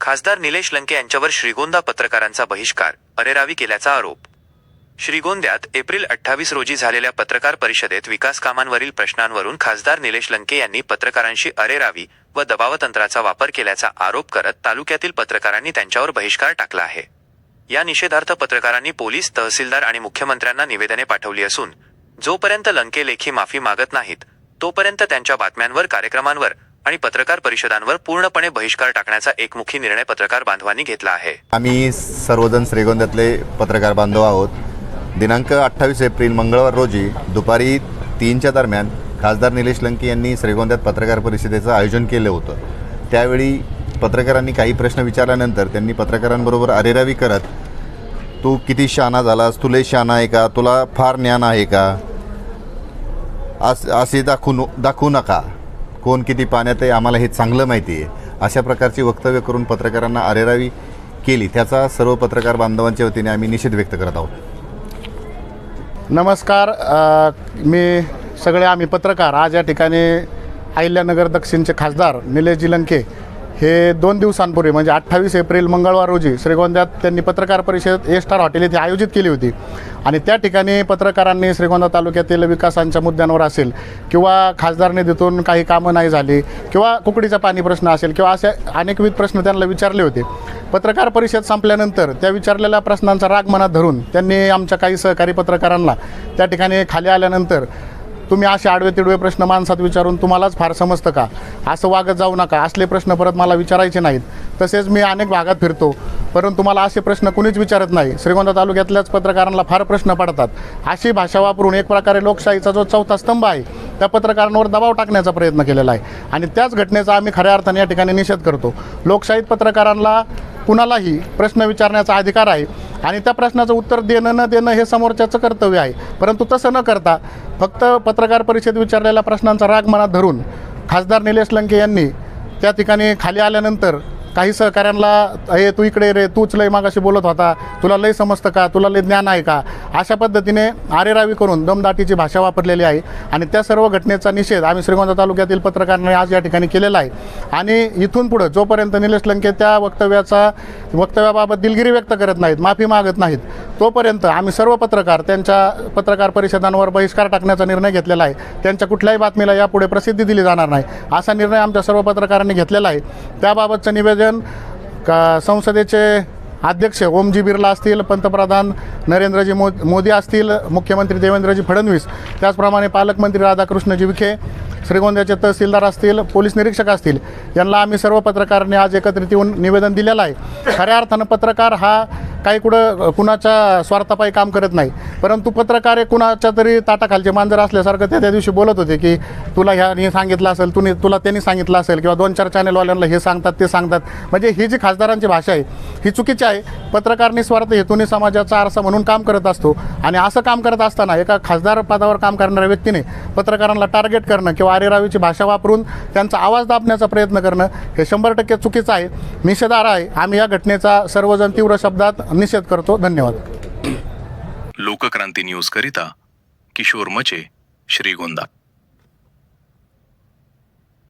खासदार निलेश लंके यांच्यावर श्रीगोंदा पत्रकारांचा बहिष्कार, अरेरावी केल्याचा आरोप. श्रीगोंद्यात एप्रिल 28 रोजी झालेल्या पत्रकार परिषदेत विकास कामांवरील प्रश्नांवरून खासदार निलेश लंके यांनी पत्रकारांशी अरेरावी व दबावतंत्राचा वापर केल्याचा आरोप करत तालुक्यातील पत्रकारांनी त्यांच्यावर बहिष्कार टाकला आहे. या निषेधार्थ पत्रकारांनी पोलीस, तहसीलदार आणि मुख्यमंत्र्यांना निवेदने पाठवली असून जोपर्यंत लंके लेखी माफी मागत नाहीत तोपर्यंत त्यांच्या बातम्यांवर, कार्यक्रमांवर आणि पत्रकार परिषदांवर पूर्णपणे बहिष्कार टाकण्याचा एकमुखी निर्णय पत्रकार बांधवांनी घेतला आहे. आम्ही सर्वजण श्रीगोंद्यातले पत्रकार बांधव आहोत. दिनांक 28 एप्रिल मंगळवार रोजी दुपारी 3च्या दरम्यान खासदार निलेश लंके यांनी श्रीगोंद्यात पत्रकार परिषदेचं आयोजन केलं होतं. त्यावेळी पत्रकारांनी काही प्रश्न विचारल्यानंतर त्यांनी पत्रकारांबरोबर अरेरावी करत, तू किती शहाणा झालास, तुला शहाणा आहे का, तुला फार ज्ञान आहे का, असे दाखवू नका, कोण किती पाण्यात आहे आम्हाला हे चांगलं माहिती आहे, अशा प्रकारची वक्तव्य करून पत्रकारांना अरेरावी केली. त्याचा सर्व पत्रकार बांधवांच्या वतीने आम्ही निषेध व्यक्त करत आहोत. नमस्कार. मी सगळे आम्ही पत्रकार आज या ठिकाणी अहिल्यानगर दक्षिणचे खासदार निलेशजी लंके हे 2 दिवसांपूर्वी म्हणजे 28 एप्रिल मंगळवार रोजी श्रीगोंद्यात त्यांनी पत्रकार परिषद ए स्टार हॉटेल येथे आयोजित केली होती. आणि त्या ठिकाणी पत्रकारांनी श्रीगोंदा तालुक्यातील विकासांच्या मुद्द्यांवर असेल किंवा खासदार निधीतून काही कामं नाही झाली किंवा कुकडीचा पाणी प्रश्न असेल किंवा असे अनेकविध प्रश्न त्यांना विचारले होते. पत्रकार परिषद संपल्यानंतर त्या विचारलेल्या प्रश्नांचा राग मनात धरून त्यांनी आमच्या काही सहकारी पत्रकारांना त्या ठिकाणी खाली आल्यानंतर, तुम्ही असे आडवे तिडवे प्रश्न माणसात विचारून तुम्हालाच फार समजतं का, असं वागत जाऊ नका, असले प्रश्न परत मला विचारायचे नाहीत. तसेच मी अनेक भागात फिरतो परंतु मला असे प्रश्न कुणीच विचारत नाही. श्रीगोंदा तालुक्यातल्याच पत्रकारांना फार प्रश्न पडतात. अशी भाषा वापरून एक प्रकारे लोकशाहीचा जो चौथा स्तंभ आहे त्या पत्रकारांवर दबाव टाकण्याचा प्रयत्न केलेला आहे. आणि त्याच घटनेचा आम्ही खऱ्या अर्थाने या ठिकाणी निषेध करतो. लोकशाहीत पत्रकारांना कुणालाही प्रश्न विचारण्याचा अधिकार आहे आणि त्या प्रश्नाचं उत्तर देणं न देणं हे समोरच्याचं कर्तव्य आहे. परंतु तसं न करता फक्त पत्रकार परिषद विचारलेल्या प्रश्नांचा राग मनात धरून खासदार निलेश लंके यांनी त्या ठिकाणी खाली आल्यानंतर काही सहकाऱ्यांना, हे तू इकडे रे, तूच लय मागाशी बोलत होता, तुला लय समजतं का, तुला लय ज्ञान आहे का, अशा पद्धतीने आरेरावी करून दमदाटीची भाषा वापरलेली आहे. आणि त्या सर्व घटनेचा निषेध आम्ही श्रीगोंदा तालुक्यातील पत्रकारांनी आज या ठिकाणी केलेला आहे. आणि इथून पुढं जोपर्यंत निलेश लंके त्या वक्तव्याबाबत दिलगिरी व्यक्त करत नाहीत, माफी मागत नाहीत, तोपर्यंत आम्ही सर्व पत्रकार त्यांच्या पत्रकार परिषदांवर बहिष्कार टाकण्याचा निर्णय घेतलेला आहे. त्यांच्या कुठल्याही बातमीला यापुढे प्रसिद्धी दिली जाणार नाही असा निर्णय आमच्या सर्व पत्रकारांनी घेतलेला आहे. त्याबाबतचं निवेदन संसदेचे अध्यक्ष ओमजी बिर्ला असतील, पंतप्रधान नरेंद्रजी मोदी असतील, मुख्यमंत्री देवेंद्रजी फडणवीस, त्याचप्रमाणे पालकमंत्री राधाकृष्णजी विखे, श्रीगोंद्याचे तहसीलदार असतील, पोलीस निरीक्षक असतील, यांना आम्ही सर्व पत्रकारांनी आज एकत्रित येऊन निवेदन दिलेलं आहे. खऱ्या अर्थानं पत्रकार हा काही कुणाच्या स्वार्थापायी काम करत नाही, परंतु पत्रकार हे कुणाच्या तरी ताटाखालचे मांजर असल्यासारखं त्या दिवशी बोलत होते की तुला ह्याने सांगितलं असेल, तुला त्यांनी सांगितलं असेल किंवा 2-4 चॅनलवाल्यांना हे सांगतात ते सांगतात. म्हणजे ही जी खासदारांची भाषा आहे ही चुकीची आहे. पत्रकार निस्वार्थ हेतूने समाजाचा आरसा म्हणून काम करत असतो आणि असं काम करत असताना एका खासदार पदावर काम करणाऱ्या व्यक्तीने पत्रकारांना टार्गेट करणं किंवा आरेरावीची भाषा वापरून त्यांचा आवाज दाबण्याचा प्रयत्न करणं हे 100% चुकीचं आहे, निषेधार्ह आहे. आम्ही या घटनेचा सर्वजण तीव्र शब्दात निषेध करतो. धन्यवाद. लोकक्रांती न्यूज करिता किशोर मचे, श्रीगोंदा.